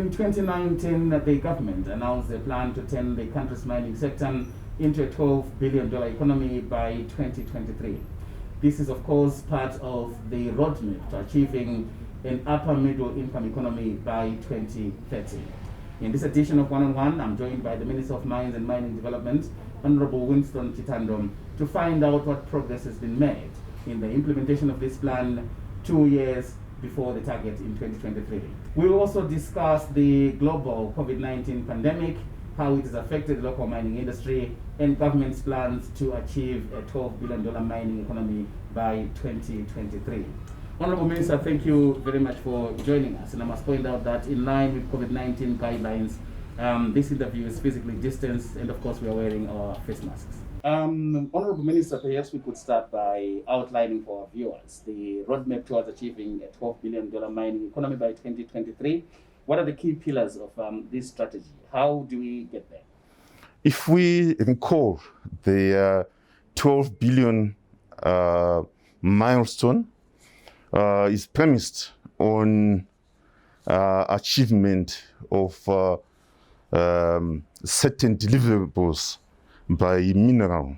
In 2019, the government announced a plan to turn the country's mining sector into a $12 billion economy by 2023. This is, of course, part of the roadmap to achieving an upper middle income economy by 2030. In this edition of One-on-One, I'm joined by the Minister of Mines and Mining Development, Honourable Winston Chitando, to find out what progress has been made in the implementation of this plan 2 years before the target in 2023. We will also discuss the global COVID-19 pandemic, how it has affected the local mining industry, and government's plans to achieve a $12 billion mining economy by 2023. Honourable Minister, thank you very much for joining us. And I must point out that in line with COVID-19 guidelines, this interview is physically distanced, and of course we are wearing our face masks. Honourable Minister, perhaps we could start by outlining for our viewers the roadmap towards achieving a $12 billion mining economy by 2023. What are the key pillars of this strategy? How do we get there? If we recall, the 12 billion milestone is premised on achievement of certain deliverables by mineral.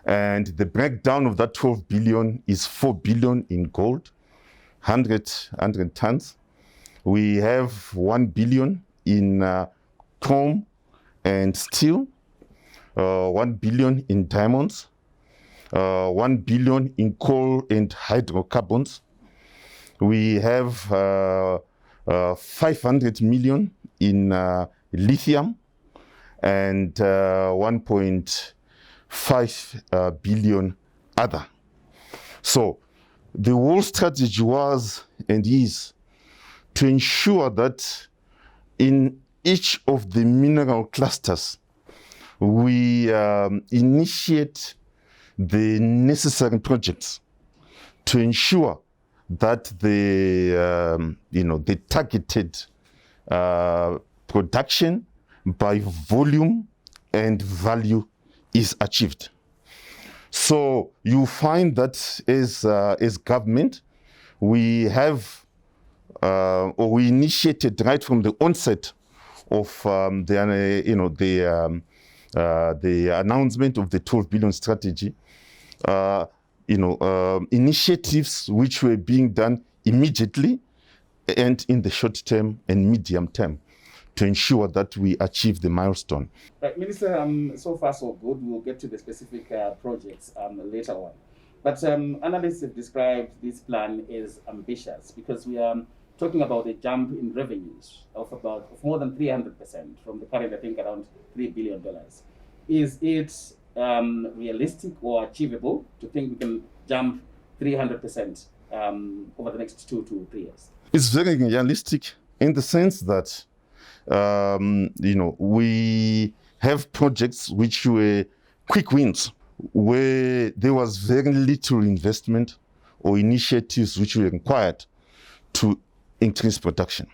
And the breakdown of that 12 billion is 4 billion in gold, 100 tons. We have 1 billion in chrome and steel, 1 billion in diamonds, 1 billion in coal and hydrocarbons. We have 500 million in lithium and 1.5 billion other. So the whole strategy was and is to ensure that in each of the mineral clusters, we initiate the necessary projects to ensure that the targeted production by volume and value is achieved. So you find that as government, we have or we initiated right from the onset of the announcement of the 12 billion strategy, initiatives which were being done immediately and in the short term and medium term to ensure that we achieve the milestone. Minister, so far so good. We'll get to the specific projects later on. But analysts have described this plan as ambitious because we are talking about a jump in revenues of more than 300% from the current, I think, around $3 billion. Is it realistic or achievable to think we can jump 300% over the next 2 to 3 years? It's very realistic in the sense that we have projects which were quick wins, where there was very little investment or initiatives which were required to increase production.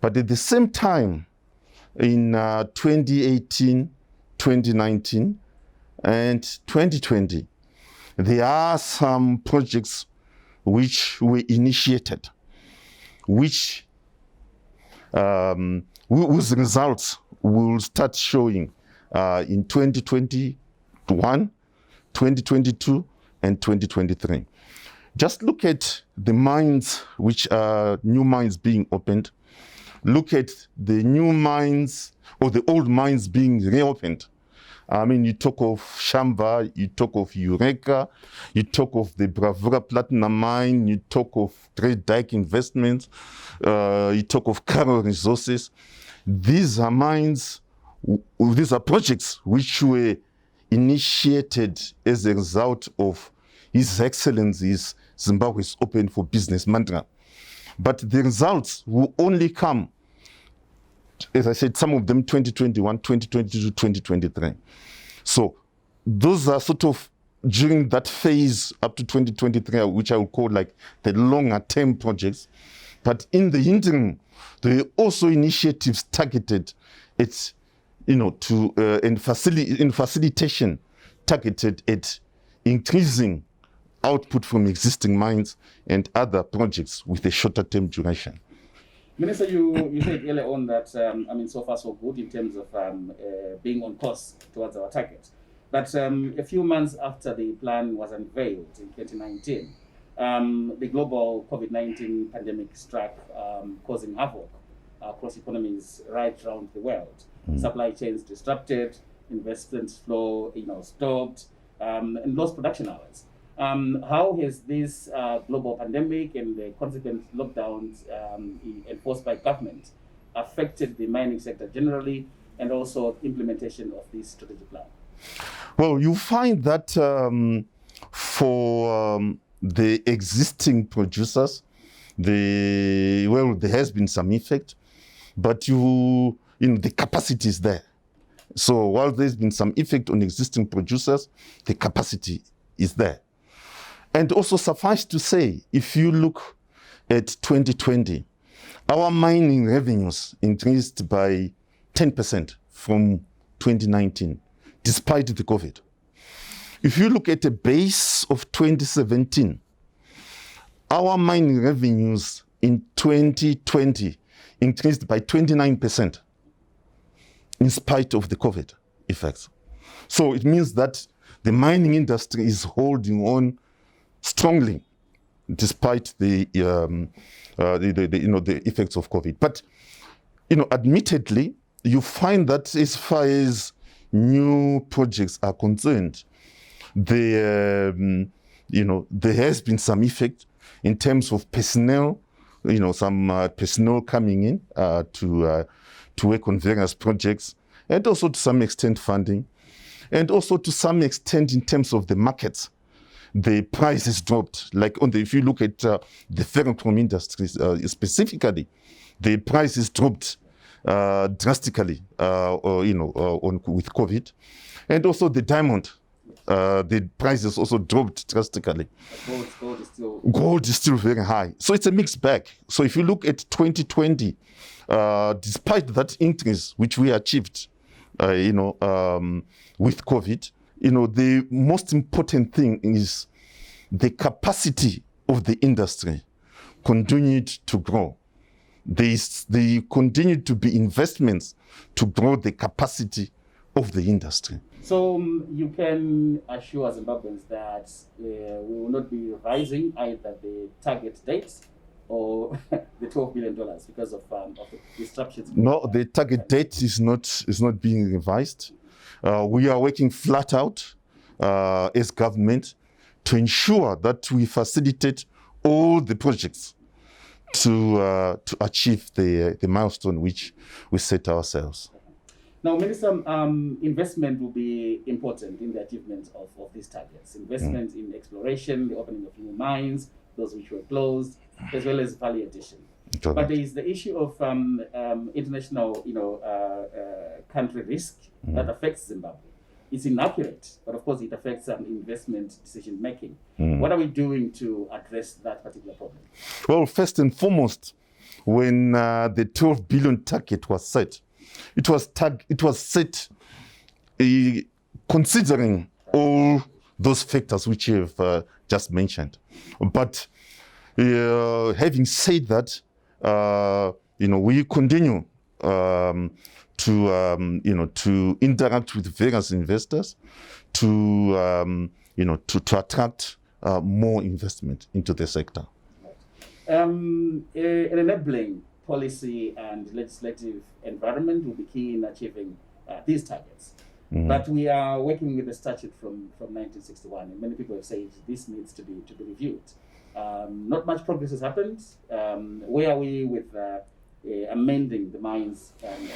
But at the same time, in 2018, 2019, and 2020, there are some projects which were initiated, which whose results will start showing in 2021, 2022, and 2023. Just look at the mines which are new mines being opened. Look at the new mines or the old mines being reopened. I mean, you talk of Shamba, you talk of Eureka, you talk of the Bravura Platinum Mine, you talk of Great Dyke Investments, you talk of Carol Resources. These are mines, these are projects which were initiated as a result of His Excellency's Zimbabwe's Open for Business mantra. But the results will only come, as I said, some of them 2021, 2022, 2023. So those are sort of during that phase up to 2023, which I would call like the longer term projects. But in the interim, there are also initiatives targeted at, in facilitation targeted at increasing output from existing mines and other projects with a shorter term duration. Minister, you said earlier on that, so far so good in terms of being on course towards our target. But a few months after the plan was unveiled in 2019, the global COVID-19 pandemic struck, causing havoc across economies right around the world. Supply chains disrupted, investment flow stopped, and lost production hours. How has this global pandemic and the consequent lockdowns enforced by government affected the mining sector generally, and also implementation of this strategic plan? Well, you find that for the existing producers, there has been some effect, but the capacity is there. So while there's been some effect on existing producers, the capacity is there. And also suffice to say, if you look at 2020, our mining revenues increased by 10% from 2019, despite the COVID. If you look at a base of 2017, our mining revenues in 2020 increased by 29% in spite of the COVID effects. So it means that the mining industry is holding on strongly despite the effects of COVID. But admittedly, you find that as far as new projects are concerned, there has been some effect in terms of personnel, some personnel coming in to work on various projects, and also to some extent funding, and also to some extent in terms of the markets. The prices dropped. Like if you look at the ferrochrome industries specifically, the prices dropped drastically, with COVID, and also the diamond. The prices also dropped drastically. Gold is still very high. So it's a mixed bag. So if you look at 2020, despite that increase which we achieved, with COVID, the most important thing is the capacity of the industry continued to grow. There continued to be investments to grow the capacity of the industry. So you can assure Zimbabweans that we will not be revising either the target dates or the $12 billion because of the disruptions? No, the target date is not being revised. We are working flat out as government to ensure that we facilitate all the projects to achieve the milestone which we set ourselves. Now, Minister, investment will be important in the achievement of these targets. Investment in exploration, the opening of new mines, those which were closed, as well as value addition. Totally. But there is the issue of international, country risk that affects Zimbabwe. It's inaccurate, but of course it affects investment decision making. What are we doing to address that particular problem? Well, first and foremost, when the 12 billion target was set, it was set considering all those factors which you have just mentioned. But having said that, we continue to interact with various investors to attract more investment into the sector. An enabling policy and legislative environment will be key in achieving these targets. But we are working with a statute from 1961, and many people have said this needs to be reviewed. Not much progress has happened. Where are we with amending the Mines and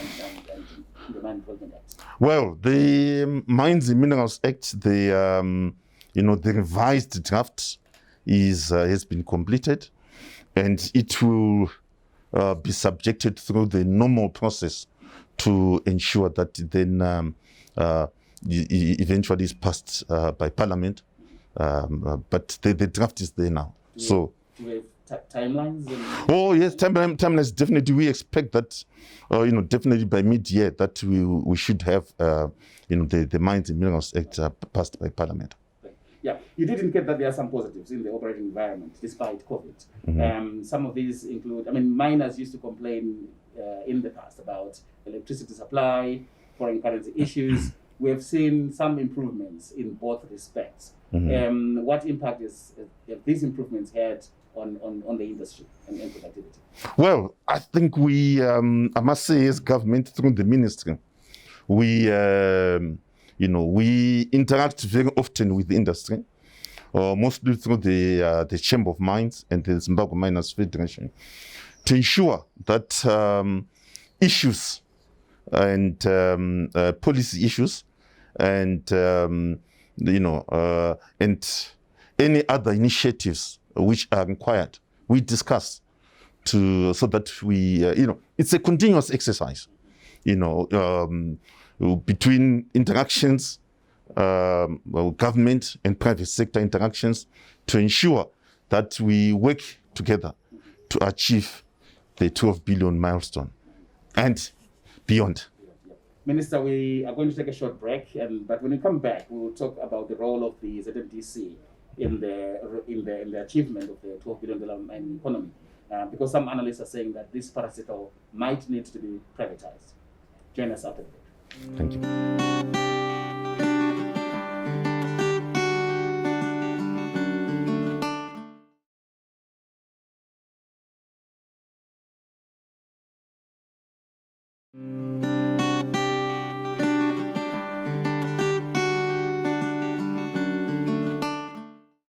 the Mine Development Act? Well, the Mines and Minerals Act, the revised draft has been completed, and it will be subjected through the normal process to ensure that then eventually is passed by Parliament. But the draft is there now. Do we have timelines? Oh yes, timelines definitely. We expect that, definitely by mid-year that we should have, the Mines and Minerals Act passed by Parliament. Yeah, you did indicate that there are some positives in the operating environment despite COVID. Some of these include, miners used to complain in the past about electricity supply, foreign currency issues. We have seen some improvements in both respects. What impact have these improvements had on the industry and productivity? Well, I think we, I must say, as government through the ministry, we interact very often with the industry, mostly through the Chamber of Mines and the Zimbabwe Miners Federation, to ensure that issues and policy issues and and any other initiatives which are required, we discuss so that we, it's a continuous exercise, between interactions, government and private sector interactions, to ensure that we work together to achieve the 12 billion milestone and beyond. Minister, we are going to take a short break, but when we come back, we will talk about the role of the ZMDC in the achievement of the $12 billion mining economy, because some analysts are saying that this paracetamol might need to be privatized. Join us after the break. Thank you.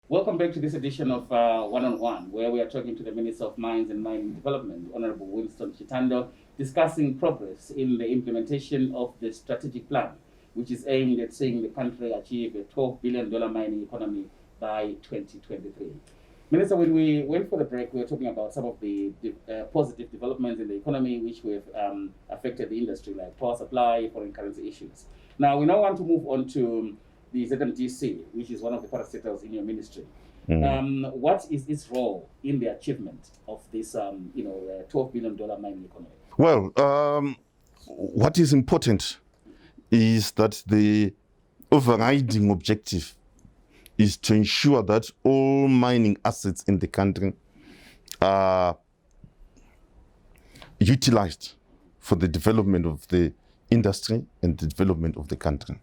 Welcome back to this edition of One-on-One, where we are talking to the Minister of Mines and Mining Development, Honourable Winston Chitando, discussing progress in the implementation of the strategic plan, which is aimed at seeing the country achieve a $12 billion mining economy by 2023. Minister, when we went for the break, we were talking about some of the positive developments in the economy which have affected the industry, like power supply, foreign currency issues. Now, we now want to move on to the ZMDC, which is one of the parastatals in your ministry. What is its role in the achievement of this $12 billion mining economy? Well, what is important is that the overriding objective is to ensure that all mining assets in the country are utilized for the development of the industry and the development of the country.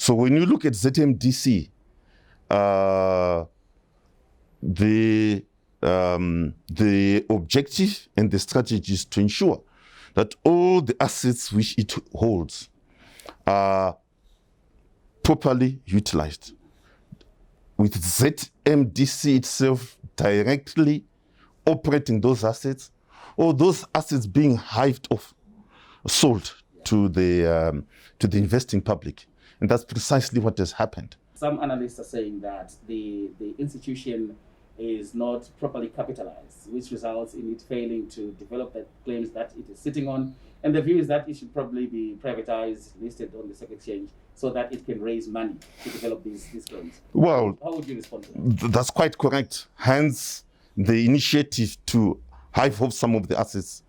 So when you look at ZMDC, the objective and the strategy is to ensure that all the assets which it holds are properly utilized, with ZMDC itself directly operating those assets, or those assets being hived off, sold to the investing public. And that's precisely what has happened. Some analysts are saying that the institution is not properly capitalized, which results in it failing to develop the claims that it is sitting on. And the view is that it should probably be privatized, listed on the stock exchange, so that it can raise money to develop these claims. Well, how would you respond to that? That's quite correct. Hence, the initiative to hive off some of the assets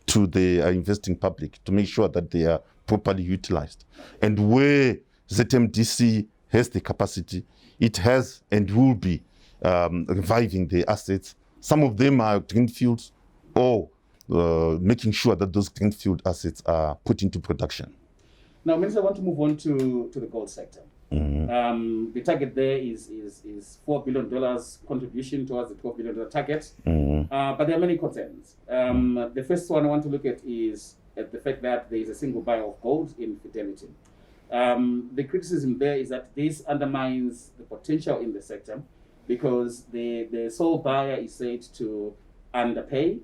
to the investing public to make sure that they are properly utilized. And where ZMDC has the capacity, it has and will be reviving the assets. Some of them are greenfields, or making sure that those greenfield assets are put into production. Now, Minister, I want to move on to the gold sector. The target there is $4 billion contribution towards the $12 billion target, but there are many concerns. The first one I want to look at is the fact that there is a single buyer of gold in Fidelity. The criticism there is that this undermines the potential in the sector, because the sole buyer is said to underpay,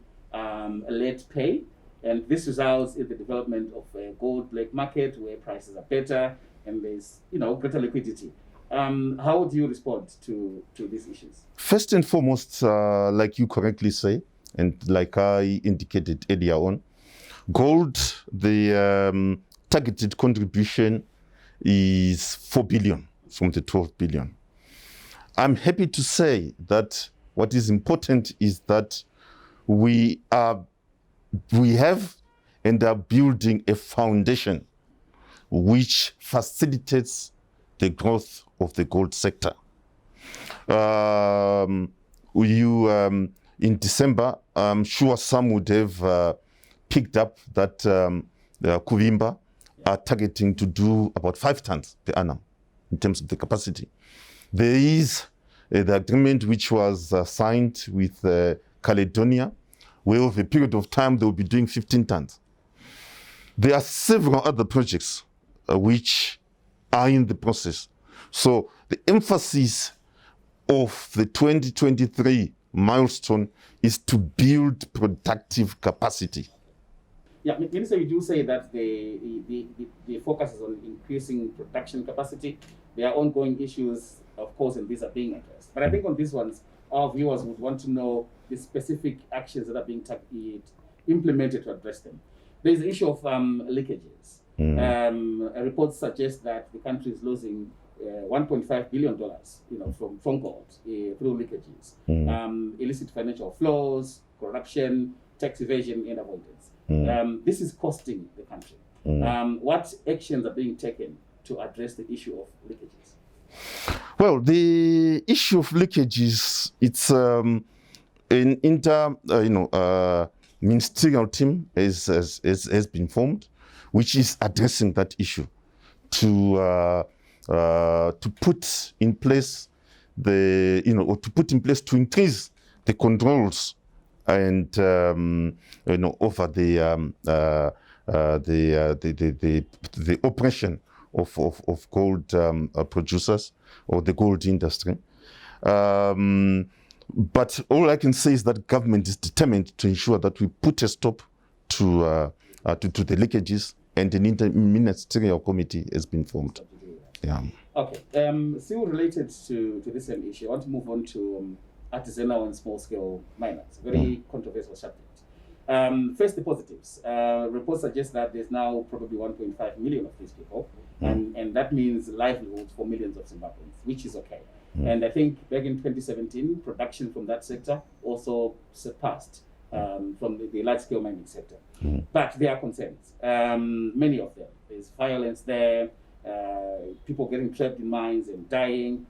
late pay, and this results in the development of a gold black market where prices are better and there's greater liquidity. How would you respond to these issues? First and foremost, like you correctly say, and like I indicated earlier on, gold, the targeted contribution is 4 billion from the 12 billion. I'm happy to say that what is important is that we have and are building a foundation which facilitates the growth of the gold sector. In December, I'm sure some would have picked up that Kuvimba are targeting to do about 5 tons per annum in terms of the capacity. There is the agreement which was signed with Caledonia, where over a period of time they will be doing 15 tons. There are several other projects which are in the process. So the emphasis of the 2023 milestone is to build productive capacity. Yeah, Minister, you do say that the focus is on increasing production capacity. There are ongoing issues, of course, and these are being addressed. But I think on these ones, our viewers would want to know the specific actions that are being implemented to address them. There is the issue of leakages. A report suggests that the country is losing $1.5 billion, from gold through leakages, illicit financial flows, corruption, tax evasion, and avoidance. This is costing the country. What actions are being taken to address the issue of leakages? Well, the issue of leakages, it's an ministerial team has been formed, which is addressing that issue to put in place to increase the controls and over the operation of gold producers or the gold industry. But all I can say is that government is determined to ensure that we put a stop to the leakages, and an interministerial committee has been formed. Yeah. Okay. Still related to the same issue, I want to move on to artisanal and small-scale miners. Very controversial subject. First, the positives. Reports suggest that there's now probably 1.5 million of these people, and that means livelihoods for millions of Zimbabweans, which is okay. And I think back in 2017, production from that sector also surpassed from the large-scale mining sector. But there are concerns, many of them. There's violence there, people getting trapped in mines and dying,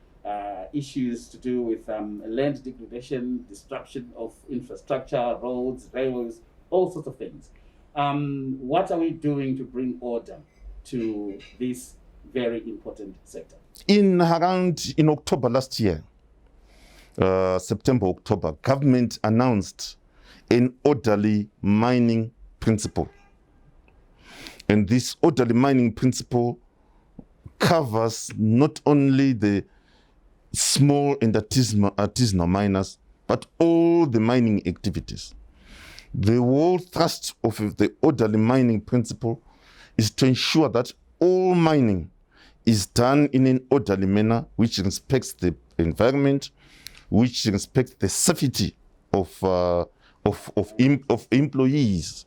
issues to do with land degradation, destruction of infrastructure, roads, railways, all sorts of things. What are we doing to bring order to this very important sector? In October last year, September, October, government announced an orderly mining principle. And this orderly mining principle covers not only the small and artisanal miners, but all the mining activities. The whole thrust of the orderly mining principle is to ensure that all mining is done in an orderly manner, which respects the environment, which respects the safety of employees,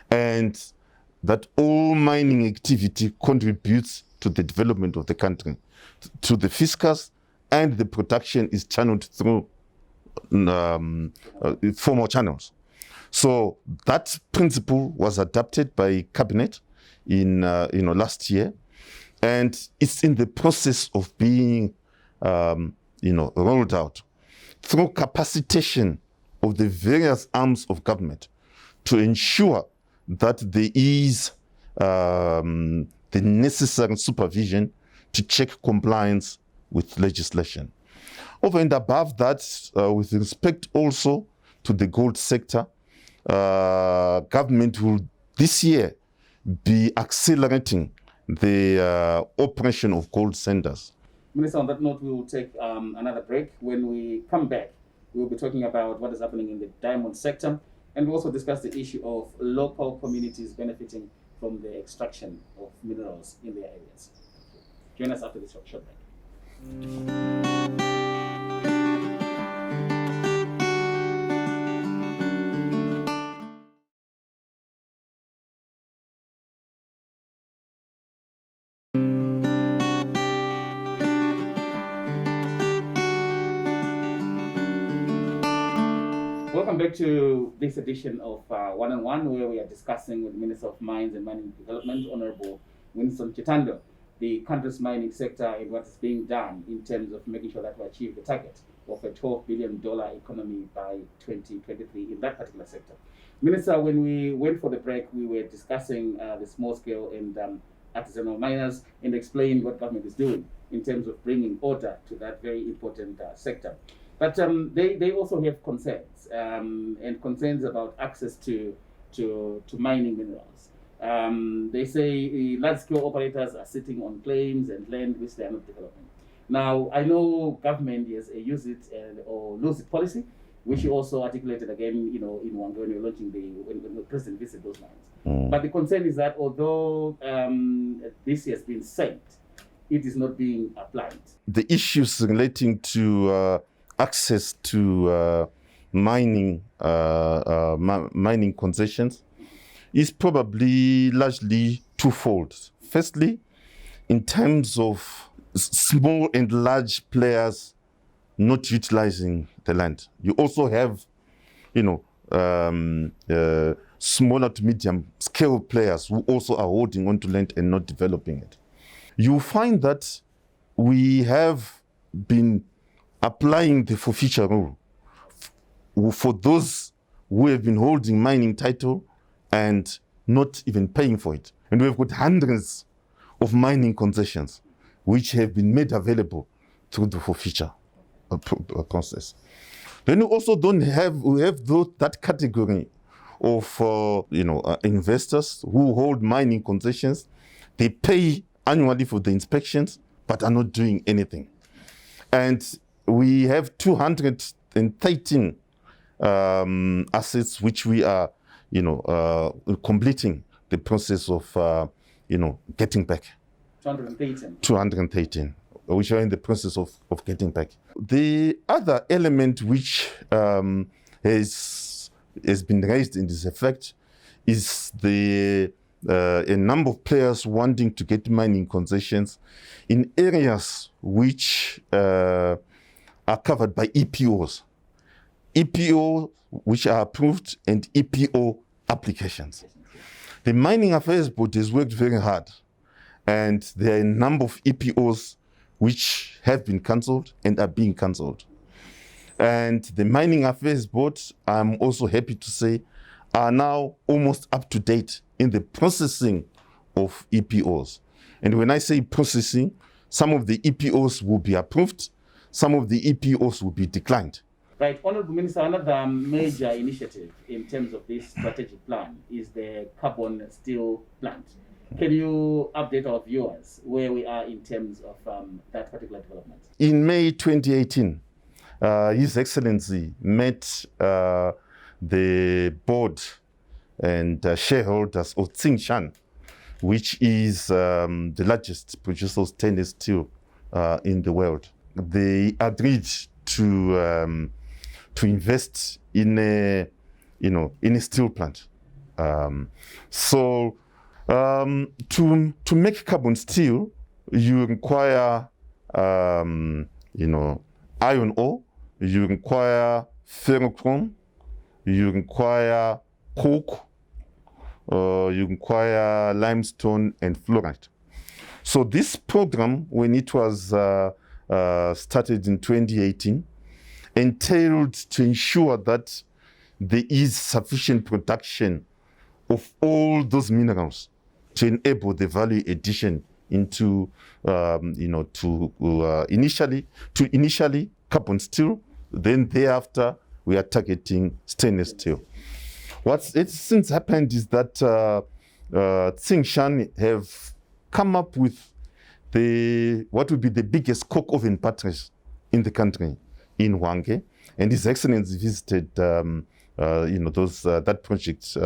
and that all mining activity contributes to the development of the country, to the fiscus, and the production is channeled through formal channels. So that principle was adopted by cabinet in last year, and it's in the process of being rolled out through capacitation of the various arms of government to ensure that there is the necessary supervision to check compliance with legislation. Over and above that, with respect also to the gold sector, government will this year be accelerating the operation of gold centers. Minister, on that note, we will take another break. When we come back, we'll be talking about what is happening in the diamond sector, and we'll also discuss the issue of local communities benefiting from the extraction of minerals in their areas. Join us after this short break. Welcome back to this edition of One on One, where we are discussing with the Minister of Mines and Mining Development, Honourable Winston Chitando. the country's mining sector and what is being done in terms of making sure that we achieve the target of a $12 billion economy by 2023 in that particular sector. Minister, when we went for the break, we were discussing the small scale and artisanal miners and explaining what government is doing in terms of bringing order to that very important sector. But they also have concerns and concerns about access to mining minerals. They say large-scale operators are sitting on claims and land which they are not developing. Now, I know government has a use it or lose it policy, which you also articulated again, in Wanga when you're launching when the president visited those mines. But the concern is that although this has been said, it is not being applied. The issues relating to access to mining concessions is probably largely twofold. Firstly, in terms of small and large players not utilizing the land. You also have, smaller to medium scale players who also are holding onto land and not developing it. You find that we have been applying the forfeiture rule for those who have been holding mining title and not even paying for it. And we've got hundreds of mining concessions which have been made available through the forfeiture process. Then we also have that category of investors who hold mining concessions. They pay annually for the inspections but are not doing anything. And we have 213 assets which we are completing the process of getting back. 213, which are in the process of getting back. The other element which has been raised in this effect is a number of players wanting to get mining concessions in areas which are covered by EPOs. EPO which are approved and EPO applications. The Mining Affairs Board has worked very hard, and there are a number of EPOs which have been cancelled and are being cancelled. And the Mining Affairs Board, I'm also happy to say, are now almost up to date in the processing of EPOs. And when I say processing, some of the EPOs will be approved, some of the EPOs will be declined. Right, Honourable Minister, another major initiative in terms of this strategic plan is the carbon steel plant. Can you update our viewers where we are in terms of that particular development? In May 2018, His Excellency met the board and shareholders of Tsingshan, which is the largest producer of stainless steel in the world. They agreed to invest in a steel plant. To make carbon steel, you require iron ore, you require ferrochrome, you require coke, you require limestone and fluorite. So this program, when it was started in 2018, entailed to ensure that there is sufficient production of all those minerals to enable the value addition into, initially carbon steel, then thereafter we are targeting stainless steel. What's since happened is that Tsingshan have come up with what would be the biggest coke oven batteries in the country in Hwange, and His Excellency visited that project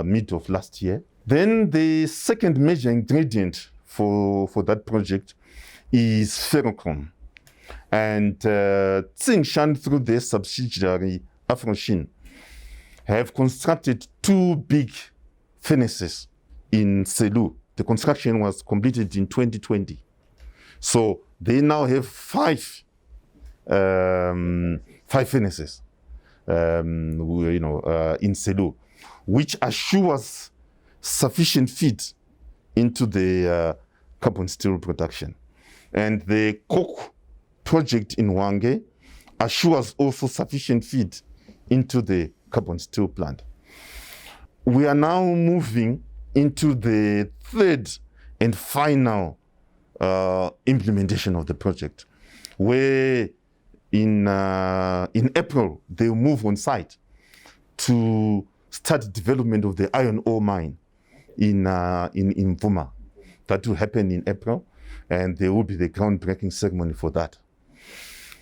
mid of last year. Then the second major ingredient for that project is ferrochrome. And Tsingshan, through their subsidiary Afroshin, have constructed 2 big furnaces in Selu. The construction was completed in 2020. So they now have 5 furnaces in Selu, which assures sufficient feed into the carbon steel production. And the coke project in Hwange assures also sufficient feed into the carbon steel plant. We are now moving into the third and final implementation of the project, where in April they will move on site to start development of the iron ore mine in Mvuma. That will happen in April, and there will be the groundbreaking ceremony for that.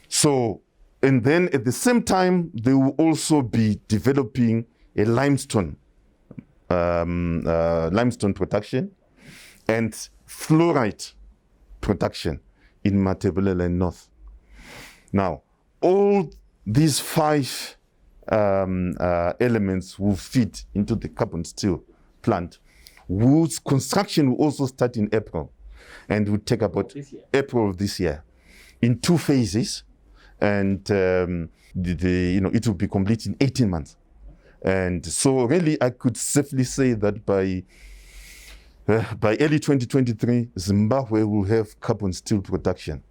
So, and then at the same time, they will also be developing a limestone production and fluorite production in Matabeleland North. Now, all these 5 elements will fit into the carbon steel plant, whose construction will also start in April, and will take about April of this year in 2 phases, and it will be complete in 18 months. And so really I could safely say that by early 2023, Zimbabwe will have carbon steel production,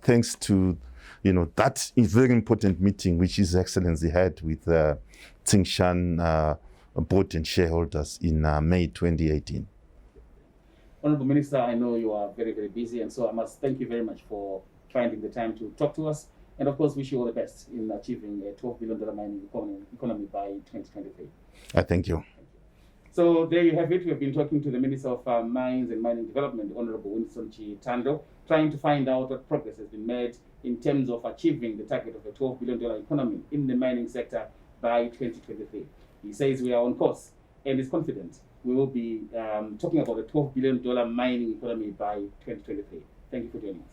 thanks to that very important meeting which His Excellency had with Tsingshan board and shareholders in May 2018. Honourable Minister, I know you are very, very busy, and so I must thank you very much for finding the time to talk to us, and of course wish you all the best in achieving a $12 billion mining economy by 2023. Thank you. So there you have it. We have been talking to the Minister of Mines and Mining Development, Honourable Winston Chitando, trying to find out what progress has been made in terms of achieving the target of a $12 billion economy in the mining sector by 2023. He says we are on course and is confident we will be talking about a $12 billion mining economy by 2023. Thank you for joining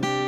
us.